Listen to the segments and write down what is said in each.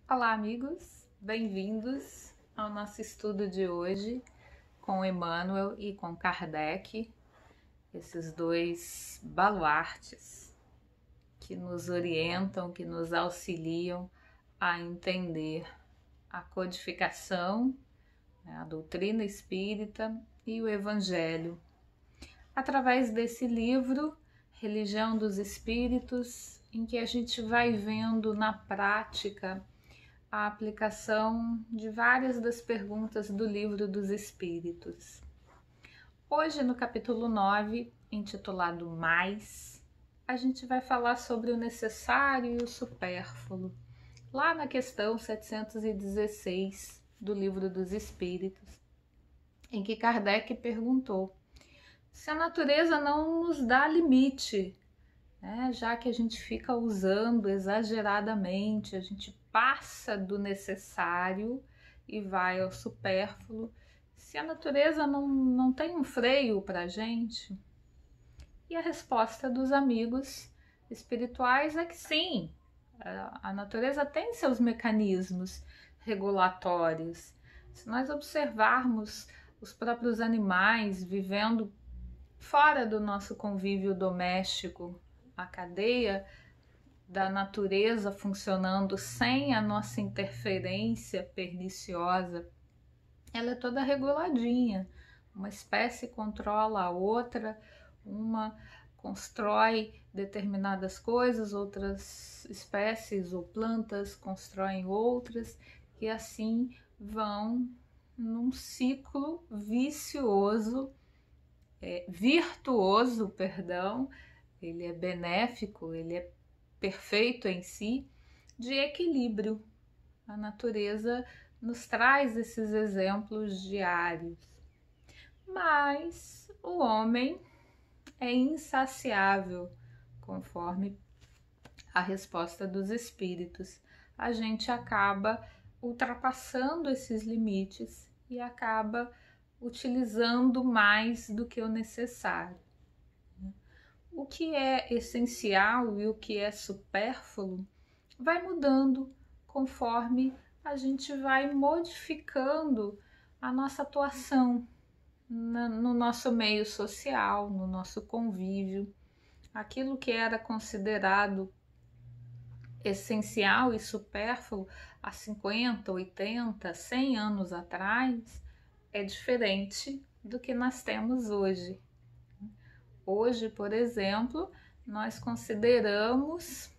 Olá, amigos, bem-vindos ao nosso estudo de hoje com Emmanuel e com Kardec, esses dois baluartes que nos orientam, que nos auxiliam a entender a codificação, a doutrina espírita e o Evangelho. Através desse livro, Religião dos Espíritos, em que a gente vai vendo na prática a aplicação de várias das perguntas do Livro dos Espíritos. Hoje, no capítulo 9, intitulado Mais, a gente vai falar sobre o necessário e o supérfluo, lá na questão 716 do Livro dos Espíritos, em que Kardec perguntou se a natureza não nos dá limite, já que a gente fica usando exageradamente, a gente passa do necessário e vai ao supérfluo, se a natureza não tem um freio para a gente? E a resposta dos amigos espirituais é que sim, a natureza tem seus mecanismos regulatórios. Se nós observarmos os próprios animais vivendo fora do nosso convívio doméstico, a cadeia da natureza funcionando sem a nossa interferência perniciosa, ela é toda reguladinha. Uma espécie controla a outra, uma constrói determinadas coisas, outras espécies ou plantas constroem outras, e assim vão num ciclo virtuoso, perdão, ele é benéfico, ele é perfeito em si, de equilíbrio. A natureza nos traz esses exemplos diários. Mas o homem é insaciável, conforme a resposta dos espíritos. A gente acaba ultrapassando esses limites e acaba utilizando mais do que o necessário. O que é essencial e o que é supérfluo vai mudando conforme a gente vai modificando a nossa atuação no nosso meio social, no nosso convívio. Aquilo que era considerado essencial e supérfluo há 50, 80, 100 anos atrás é diferente do que nós temos hoje. Hoje, por exemplo, nós consideramos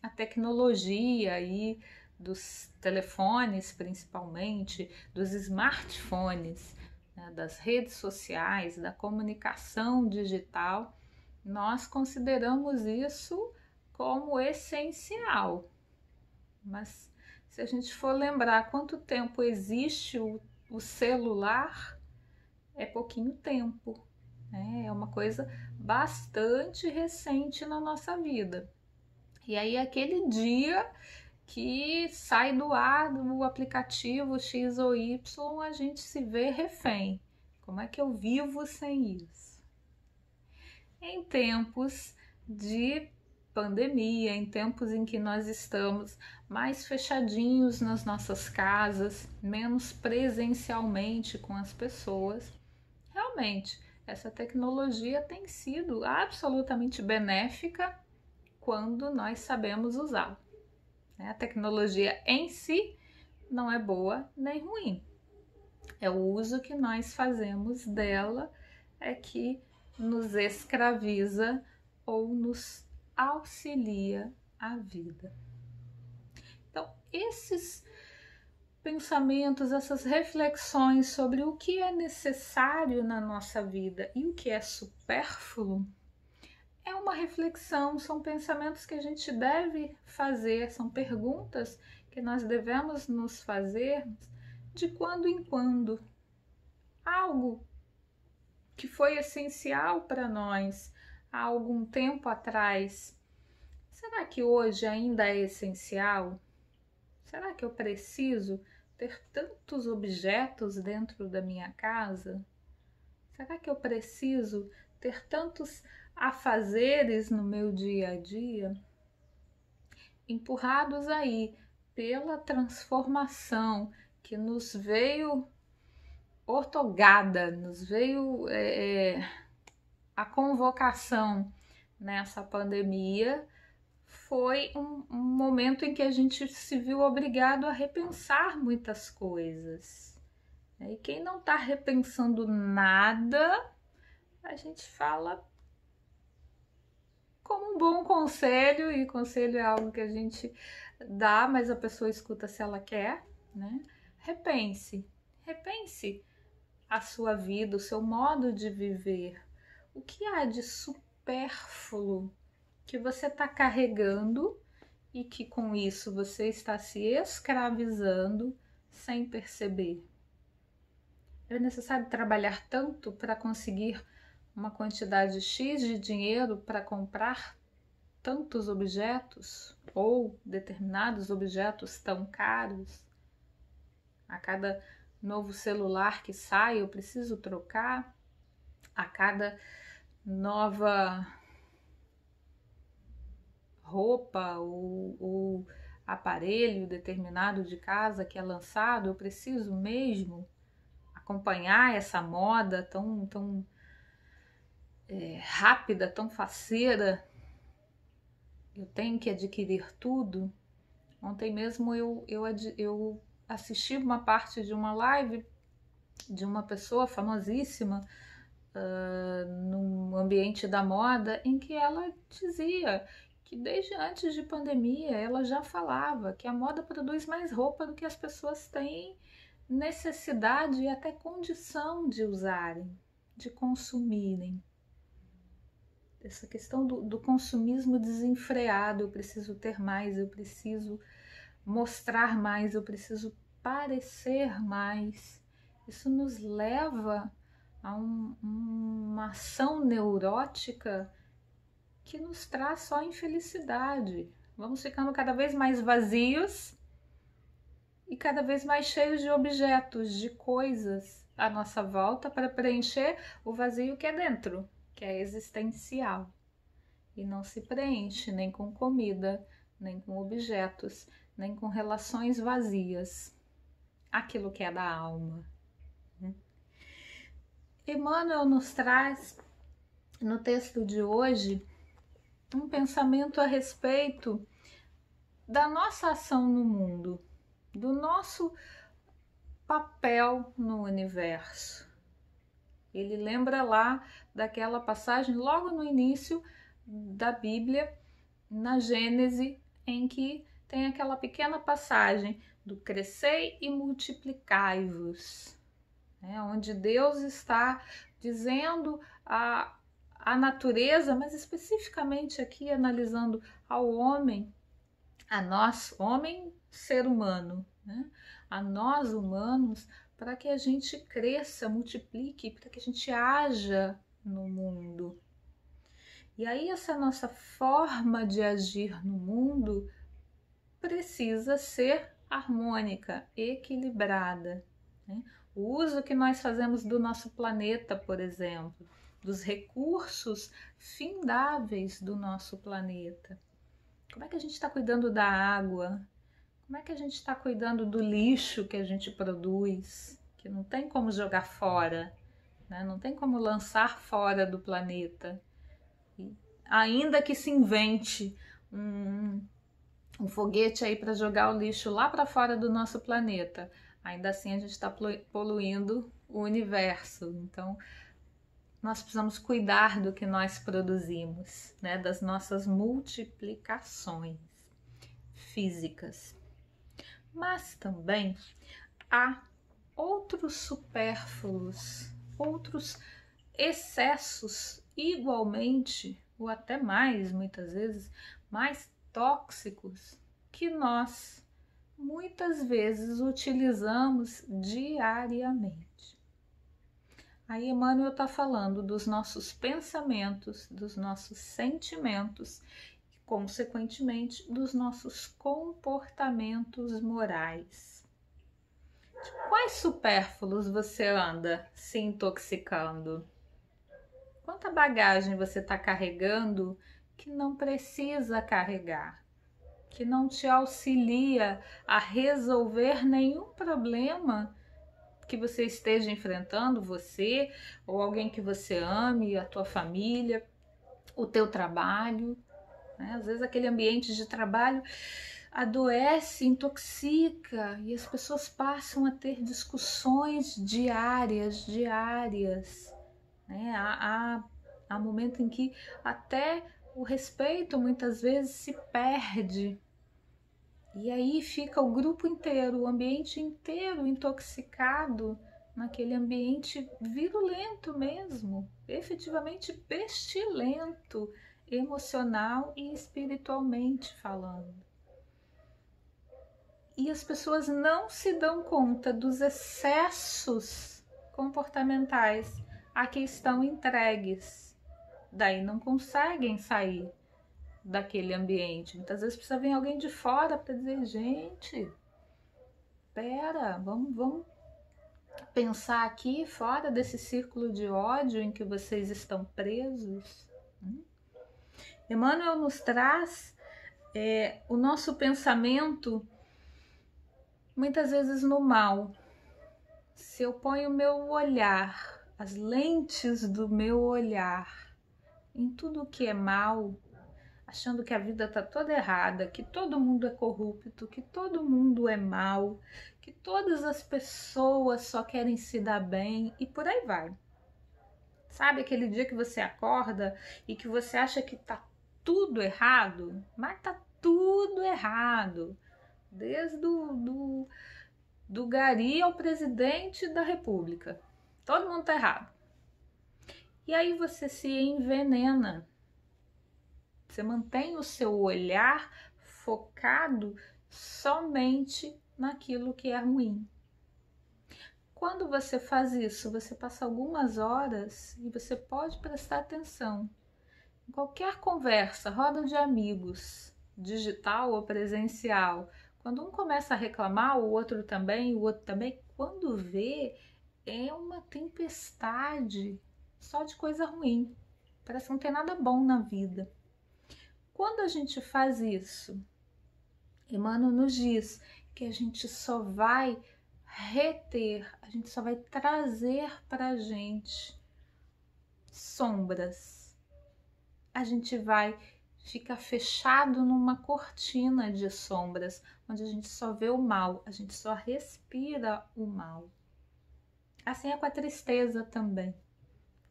a tecnologia aí dos telefones, principalmente, dos smartphones, das redes sociais, da comunicação digital, nós consideramos isso como essencial. Mas se a gente for lembrar quanto tempo existe o celular, é pouquinho tempo. É uma coisa bastante recente na nossa vida. E aí aquele dia que sai do ar do aplicativo X ou Y, a gente se vê refém. Como é que eu vivo sem isso? Em tempos de pandemia, em tempos em que nós estamos mais fechadinhos nas nossas casas, menos presencialmente com as pessoas, realmente essa tecnologia tem sido absolutamente benéfica quando nós sabemos usá-la. A tecnologia em si não é boa nem ruim. É o uso que nós fazemos dela é que nos escraviza ou nos auxilia a vida. Então, esses pensamentos, essas reflexões sobre o que é necessário na nossa vida e o que é supérfluo, é uma reflexão, são pensamentos que a gente deve fazer, são perguntas que nós devemos nos fazer de quando em quando. Algo que foi essencial para nós há algum tempo atrás, será que hoje ainda é essencial? Será que eu preciso ter tantos objetos dentro da minha casa? Será que eu preciso ter tantos afazeres no meu dia a dia? Empurrados aí pela transformação que nos veio ortogada, nos veio a convocação nessa pandemia, foi um momento em que a gente se viu obrigado a repensar muitas coisas. E quem não está repensando nada, a gente fala como um bom conselho, e conselho é algo que a gente dá, mas a pessoa escuta se ela quer, né? Repense a sua vida, o seu modo de viver. O que há de supérfluo que você está carregando e que com isso você está se escravizando sem perceber? É necessário trabalhar tanto para conseguir uma quantidade X de dinheiro para comprar tantos objetos ou determinados objetos tão caros? A cada novo celular que sai, eu preciso trocar. A cada nova roupa ou aparelho determinado de casa que é lançado, eu preciso mesmo acompanhar essa moda tão rápida, tão faceira. Eu tenho que adquirir tudo. Ontem mesmo eu assisti uma parte de uma live de uma pessoa famosíssima no ambiente da moda, em que ela dizia que desde antes de pandemia ela já falava que a moda produz mais roupa do que as pessoas têm necessidade e até condição de usarem, de consumirem. Essa questão do consumismo desenfreado, eu preciso ter mais, eu preciso mostrar mais, eu preciso parecer mais. Isso nos leva a uma ação neurótica que nos traz só infelicidade. Vamos ficando cada vez mais vazios e cada vez mais cheios de objetos, de coisas à nossa volta para preencher o vazio que é dentro, que é existencial. E não se preenche nem com comida, nem com objetos, nem com relações vazias. Aquilo que é da alma. Emmanuel nos traz, no texto de hoje, um pensamento a respeito da nossa ação no mundo, do nosso papel no universo. Ele lembra lá daquela passagem logo no início da Bíblia, na Gênese, em que tem aquela pequena passagem do crescei e multiplicai-vos, onde Deus está dizendo a natureza, mas especificamente aqui analisando ao homem, a nós, homem, ser humano, a nós humanos, para que a gente cresça, multiplique, para que a gente haja no mundo. E aí essa nossa forma de agir no mundo precisa ser harmônica, equilibrada. O uso que nós fazemos do nosso planeta, por exemplo, dos recursos findáveis do nosso planeta. Como é que a gente está cuidando da água? Como é que a gente está cuidando do lixo que a gente produz, que não tem como jogar fora, não tem como lançar fora do planeta? E ainda que se invente um foguete aí para jogar o lixo lá para fora do nosso planeta, ainda assim a gente está poluindo o universo. Então, nós precisamos cuidar do que nós produzimos, das nossas multiplicações físicas. Mas também há outros supérfluos, outros excessos igualmente, ou até mais, muitas vezes, mais tóxicos, que nós muitas vezes utilizamos diariamente. Aí Emmanuel está falando dos nossos pensamentos, dos nossos sentimentos e, consequentemente, dos nossos comportamentos morais. De quais supérfluos você anda se intoxicando? Quanta bagagem você está carregando que não precisa carregar? que não te auxilia a resolver nenhum problema que você esteja enfrentando, você ou alguém que você ame, a tua família, o teu trabalho, né? Às vezes aquele ambiente de trabalho adoece, intoxica e as pessoas passam a ter discussões diárias, né? Há momento em que até o respeito muitas vezes se perde. E aí fica o grupo inteiro, o ambiente inteiro intoxicado naquele ambiente virulento mesmo, efetivamente pestilento, emocional e espiritualmente falando. E as pessoas não se dão conta dos excessos comportamentais a que estão entregues. Daí não conseguem sair daquele ambiente. Muitas vezes precisa vir alguém de fora para dizer, gente, pera, vamos pensar aqui fora desse círculo de ódio em que vocês estão presos. Emmanuel nos traz o nosso pensamento muitas vezes no mal. Se eu ponho o meu olhar, as lentes do meu olhar em tudo que é mal, achando que a vida está toda errada, que todo mundo é corrupto, que todo mundo é mal, que todas as pessoas só querem se dar bem e por aí vai. Sabe aquele dia que você acorda e que você acha que tá tudo errado? Mas tá tudo errado. Desde do gari ao presidente da república. Todo mundo tá errado. E aí você se envenena. Você mantém o seu olhar focado somente naquilo que é ruim. Quando você faz isso, você passa algumas horas e você pode prestar atenção. Em qualquer conversa, roda de amigos, digital ou presencial, quando um começa a reclamar, o outro também, quando vê, é uma tempestade só de coisa ruim. Parece que não tem nada bom na vida. Quando a gente faz isso, Emmanuel nos diz que a gente só vai reter, a gente só vai trazer para a gente sombras. A gente vai ficar fechado numa cortina de sombras, onde a gente só vê o mal, a gente só respira o mal. Assim é com a tristeza também.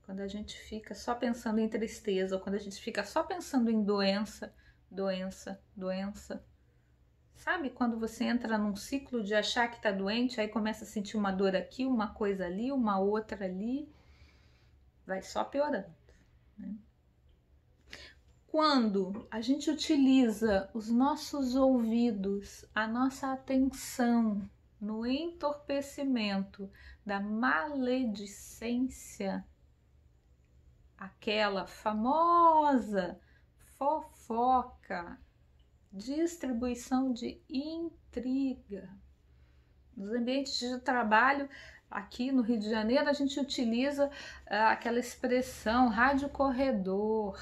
Quando a gente fica só pensando em tristeza, ou quando a gente fica só pensando em doença, doença. Sabe quando você entra num ciclo de achar que está doente, aí começa a sentir uma dor aqui, uma coisa ali, uma outra ali, vai só piorando, né? Quando a gente utiliza os nossos ouvidos, a nossa atenção no entorpecimento da maledicência, aquela famosa fofoca, distribuição de intriga. Nos ambientes de trabalho, aqui no Rio de Janeiro, a gente utiliza aquela expressão rádio corredor,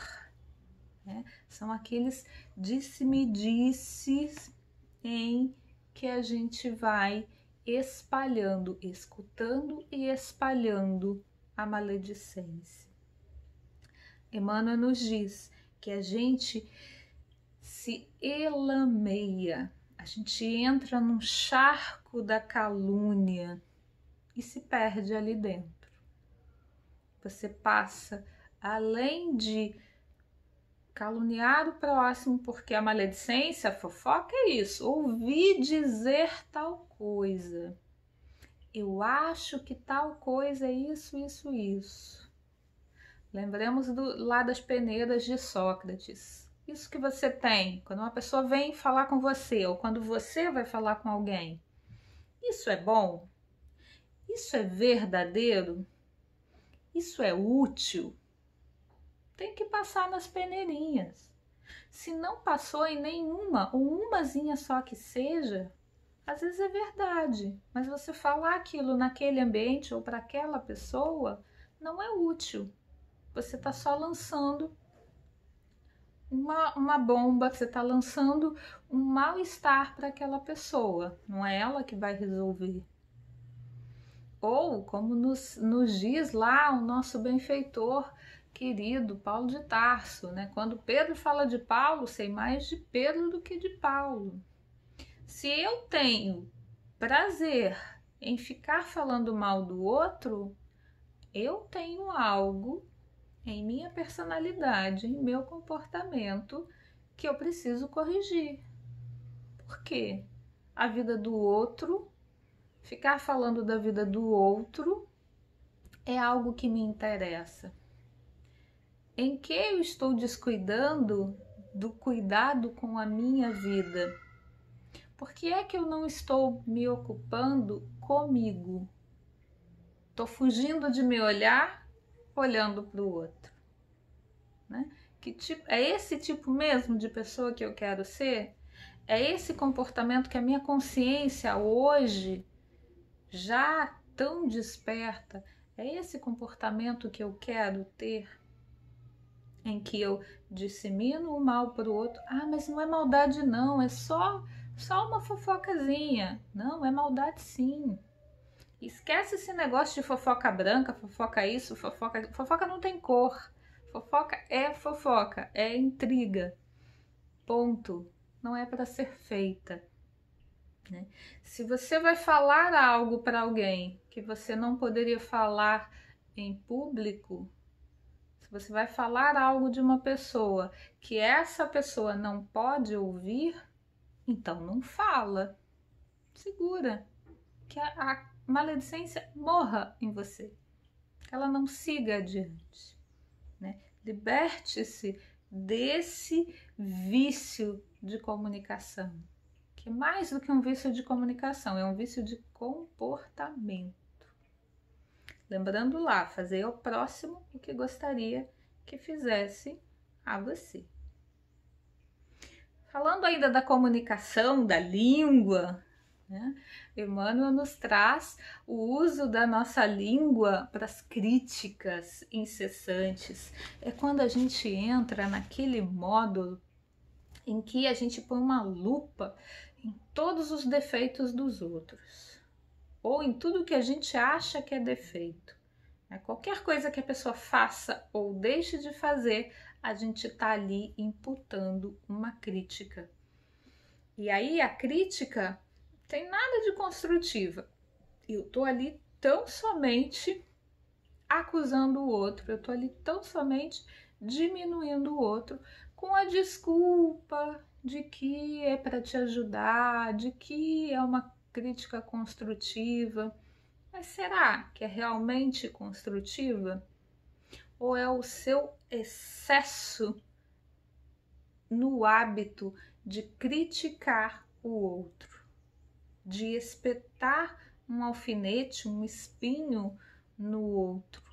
né? São aqueles disse-me-disses em que a gente vai espalhando, escutando e espalhando a maledicência. Emmanuel nos diz que a gente se elameia, a gente entra num charco da calúnia e se perde ali dentro. Você passa, além de caluniar o próximo, porque a maledicência, a fofoca é isso, ouvir dizer tal coisa. Eu acho que tal coisa é isso. Lembremos lá das peneiras de Sócrates. Isso que você tem, quando uma pessoa vem falar com você, ou quando você vai falar com alguém, isso é bom? Isso é verdadeiro? Isso é útil? Tem que passar nas peneirinhas. Se não passou em nenhuma, ou umazinha só que seja, às vezes é verdade, mas você falar aquilo naquele ambiente ou para aquela pessoa não é útil. Você está só lançando uma bomba, você está lançando um mal-estar para aquela pessoa, não é ela que vai resolver. Ou, como nos diz lá o nosso benfeitor querido Paulo de Tarso, né? Quando Pedro fala de Paulo, sei mais de Pedro do que de Paulo. Se eu tenho prazer em ficar falando mal do outro, eu tenho algo em minha personalidade, em meu comportamento, que eu preciso corrigir. Por quê? A vida do outro, ficar falando da vida do outro, é algo que me interessa. Em que eu estou descuidando do cuidado com a minha vida? Por que é que eu não estou me ocupando comigo? Estou fugindo de me olhar, olhando para o outro. Né? Que tipo, é esse tipo mesmo de pessoa que eu quero ser? É esse comportamento que a minha consciência hoje, já tão desperta, é esse comportamento que eu quero ter? Em que eu dissemino o mal para o outro. Ah, mas não é maldade não, é só uma fofocazinha. Não, é maldade sim. Esquece esse negócio de fofoca branca, fofoca isso, fofoca... Fofoca não tem cor. Fofoca, é intriga. Ponto. Não é para ser feita. Né? Se você vai falar algo para alguém que você não poderia falar em público, se você vai falar algo de uma pessoa que essa pessoa não pode ouvir, então não fala. Segura. Que a maledicência morra em você. Que ela não siga adiante. Né? Liberte-se desse vício de comunicação. Que é mais do que um vício de comunicação, é um vício de comportamento. Lembrando lá, fazer ao próximo o que gostaria que fizesse a você. Falando ainda da comunicação, da língua, né? Emmanuel nos traz o uso da nossa língua para as críticas incessantes. É quando a gente entra naquele módulo em que a gente põe uma lupa em todos os defeitos dos outros, ou em tudo que a gente acha que é defeito. Qualquer coisa que a pessoa faça ou deixe de fazer, a gente está ali imputando uma crítica. E aí a crítica tem nada de construtiva. Eu estou ali tão somente acusando o outro, eu estou ali tão somente diminuindo o outro com a desculpa de que é para te ajudar, de que é uma crítica construtiva. Mas será que é realmente construtiva? Ou é o seu excesso no hábito de criticar o outro, de espetar um alfinete, um espinho no outro?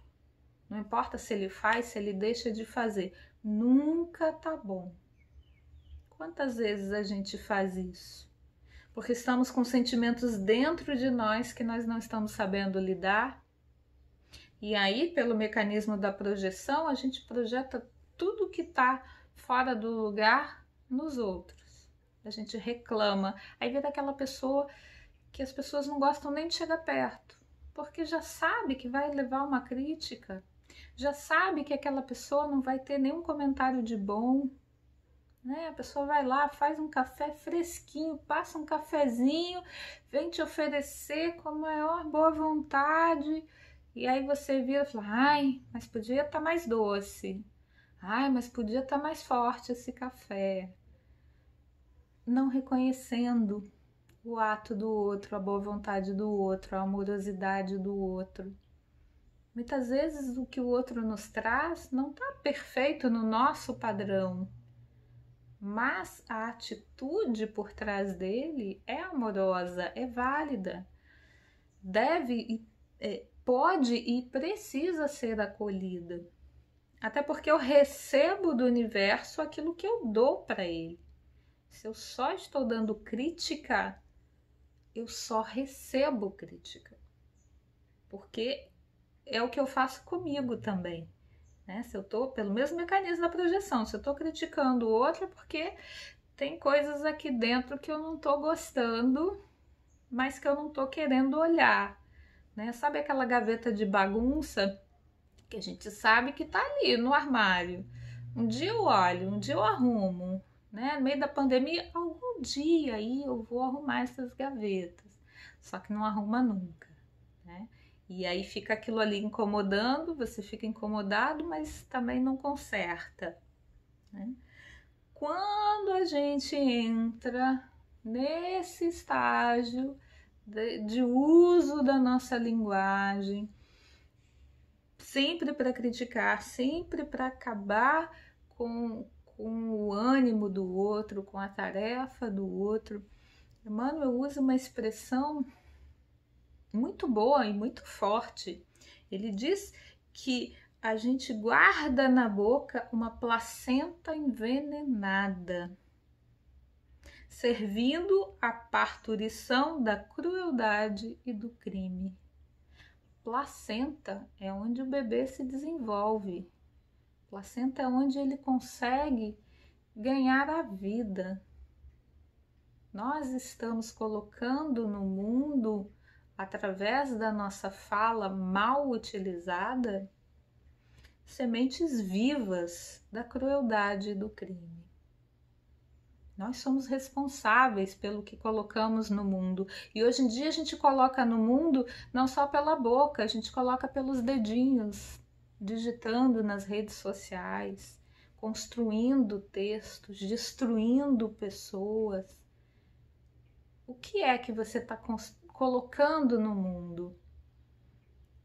Não importa se ele faz, se ele deixa de fazer, nunca tá bom. Quantas vezes a gente faz isso? Porque estamos com sentimentos dentro de nós que nós não estamos sabendo lidar. E aí, pelo mecanismo da projeção, a gente projeta tudo que está fora do lugar nos outros. A gente reclama. Aí vira aquela pessoa que as pessoas não gostam nem de chegar perto, porque já sabe que vai levar uma crítica, já sabe que aquela pessoa não vai ter nenhum comentário de bom. Né? A pessoa vai lá, faz um café fresquinho, passa um cafezinho, vem te oferecer com a maior boa vontade, e aí você vira e fala: ai, mas podia estar mais doce, ai, mas podia estar mais forte esse café. Não reconhecendo o ato do outro, a boa vontade do outro, a amorosidade do outro. Muitas vezes o que o outro nos traz não está perfeito no nosso padrão, mas a atitude por trás dele é amorosa, é válida, deve, pode e precisa ser acolhida. Até porque eu recebo do universo aquilo que eu dou para ele. Se eu só estou dando crítica, eu só recebo crítica. Porque é o que eu faço comigo também. né? Se eu tô, pelo mesmo mecanismo da projeção, se eu tô criticando o outro é porque tem coisas aqui dentro que eu não tô gostando, mas que eu não tô querendo olhar, né? Sabe aquela gaveta de bagunça que a gente sabe que tá ali no armário? Um dia eu olho, um dia eu arrumo, né? No meio da pandemia, algum dia aí eu vou arrumar essas gavetas, só que não arruma nunca, né? E aí fica aquilo ali incomodando, você fica incomodado, mas também não conserta, né? Quando a gente entra nesse estágio de uso da nossa linguagem, sempre para criticar, sempre para acabar com o ânimo do outro, com a tarefa do outro. Emmanuel usa uma expressão muito boa e muito forte. Ele diz que a gente guarda na boca uma placenta envenenada, servindo à parturição da crueldade e do crime. Placenta é onde o bebê se desenvolve. Placenta é onde ele consegue ganhar a vida. Nós estamos colocando no mundo, através da nossa fala mal utilizada, sementes vivas da crueldade e do crime. Nós somos responsáveis pelo que colocamos no mundo. E hoje em dia a gente coloca no mundo não só pela boca, a gente coloca pelos dedinhos, digitando nas redes sociais, construindo textos, destruindo pessoas. O que é que você está colocando no mundo?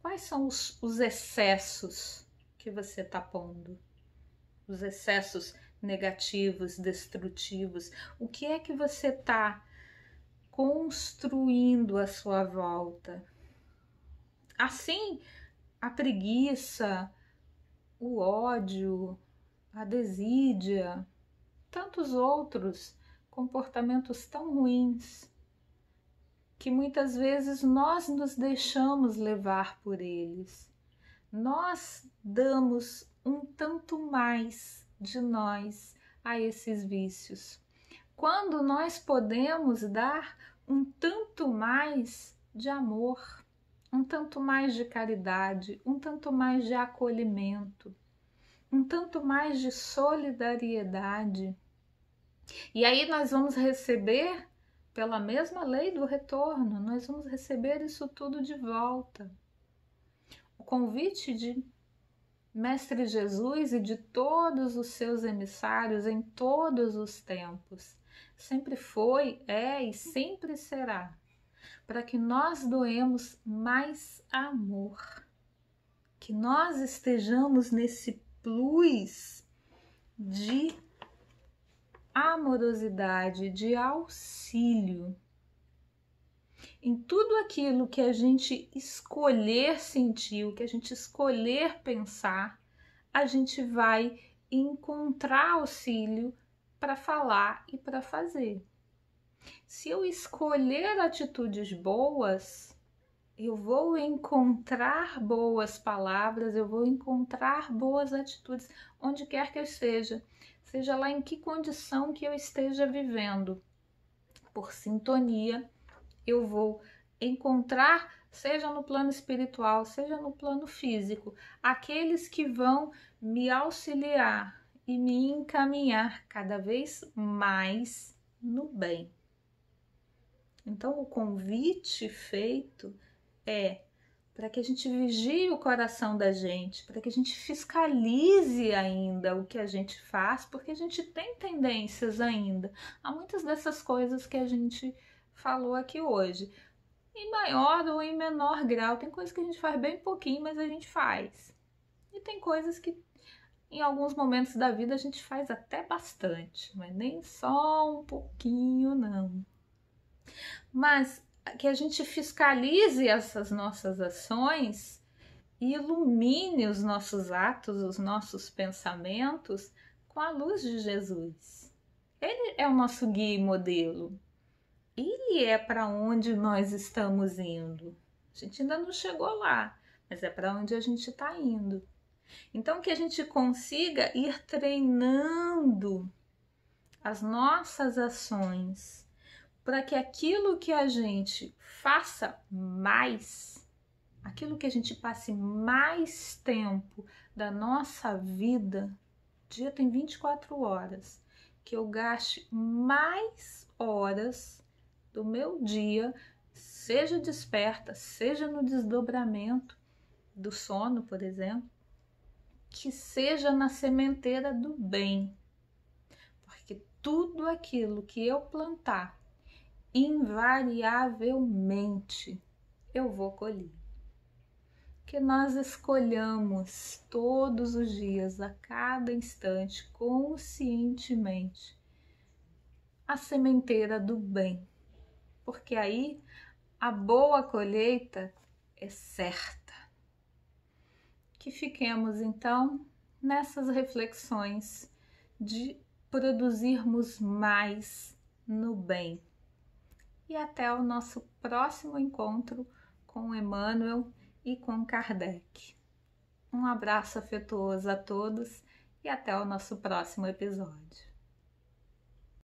Quais são os excessos que você está pondo? Os excessos negativos, destrutivos. O que é que você está construindo à sua volta? Assim, a preguiça, o ódio, a desídia, tantos outros comportamentos tão ruins que muitas vezes nós nos deixamos levar por eles. Nós damos um tanto mais de nós a esses vícios, quando nós podemos dar um tanto mais de amor, um tanto mais de caridade, um tanto mais de acolhimento, um tanto mais de solidariedade. E aí nós vamos receber, pela mesma lei do retorno, nós vamos receber isso tudo de volta. O convite de Mestre Jesus e de todos os seus emissários em todos os tempos sempre foi, é e sempre será para que nós doemos mais amor, que nós estejamos nesse plus de amorosidade, de auxílio em tudo aquilo que a gente escolher sentir, o que a gente escolher pensar, a gente vai encontrar auxílio para falar e para fazer. Se eu escolher atitudes boas, eu vou encontrar boas palavras, eu vou encontrar boas atitudes onde quer que eu esteja, seja lá em que condição que eu esteja vivendo. Por sintonia, eu vou encontrar, seja no plano espiritual, seja no plano físico, aqueles que vão me auxiliar e me encaminhar cada vez mais no bem. Então, o convite feito é para que a gente vigie o coração da gente, para que a gente fiscalize ainda o que a gente faz, porque a gente tem tendências ainda a muitas dessas coisas que a gente falou aqui hoje, em maior ou em menor grau. Tem coisas que a gente faz bem pouquinho, mas a gente faz. E tem coisas que em alguns momentos da vida a gente faz até bastante, mas nem só um pouquinho, não. Mas que a gente fiscalize essas nossas ações e ilumine os nossos atos, os nossos pensamentos com a luz de Jesus. Ele é o nosso guia e modelo. Ele é para onde nós estamos indo. A gente ainda não chegou lá, mas é para onde a gente está indo. Então, que a gente consiga ir treinando as nossas ações para que aquilo que a gente faça mais, aquilo que a gente passe mais tempo da nossa vida, o dia tem 24 horas, que eu gaste mais horas do meu dia, seja desperta, seja no desdobramento do sono, por exemplo, que seja na sementeira do bem, porque tudo aquilo que eu plantar, invariavelmente eu vou colher. Que nós escolhamos todos os dias, a cada instante, conscientemente, a sementeira do bem, porque aí a boa colheita é certa. Que fiquemos então nessas reflexões de produzirmos mais no bem. E até o nosso próximo encontro com Emmanuel e com Kardec. Um abraço afetuoso a todos e até o nosso próximo episódio.